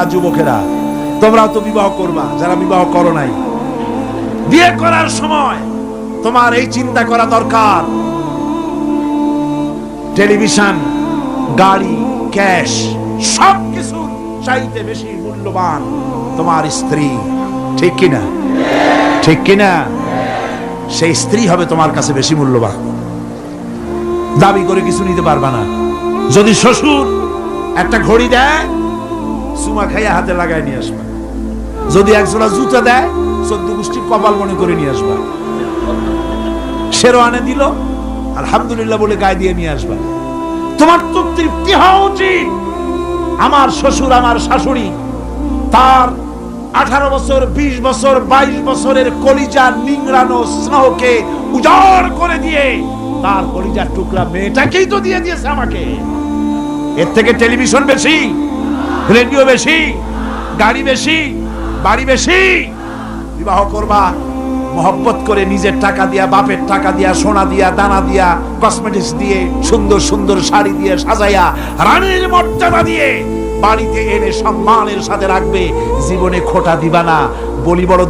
যুবকেরা, তোমরাও তো বিবাহ করবা, যারা বিবাহ করো নাই। বিয়ে করার সময় তোমার এই চিন্তা করা দরকার, টেলিভিশন, গাড়ি, ক্যাশ, সবকিছু চাইতে বেশি মূল্যবান তোমার স্ত্রী। ঠিক কিনা? ঠিক কিনা? সেই স্ত্রী হবে তোমার কাছে বেশি মূল্যবান। দাবি করে কিছু নিতে পারবা না। যদি শ্বশুর একটা ঘড়ি দেয়, সুমা খাইয়া হাতে লাগায় নিয়ে আসবা। যদি একজোড়া জুতা দেয়, 14 গোষ্ঠীর কপাল মনে করে নিয়ে আসবা। শেরওয়ানে দিল, আলহামদুলিল্লাহ বলে গায়ে দিয়ে নিয়ে আসবা। তোমার তো তৃপ্তি হওয়া উচিত। আমার শ্বশুর, আমার শাশুড়ি, তার 18 বছর, 20 বছর, 22 বছরের কলিজা নিংড়ানো স্নেহকে উজাড় করে দিয়ে তার কলিজার টুকরা মেয়েটাকেই তো দিয়ে দিয়েছে আমাকে। এর থেকে টেলিভিশন বেশি, রেডিও বেশি, গাড়ি বেশি, বাড়ি বেশি? বিবাহ করবা মহব্বত করে, নিজের টাকা দিয়া, বাপের টাকা দিয়া, সোনা দিয়া, দানা দিয়া, কসমেটিক্স দিয়ে, সুন্দর সুন্দর শাড়ি দিয়ে সাজাইয়া, রানীর মর্যাদা দিয়ে বাড়িতে এনে সম্মানের সাথে রাখবে। জীবনে খোটা দিবা না। বলি বড়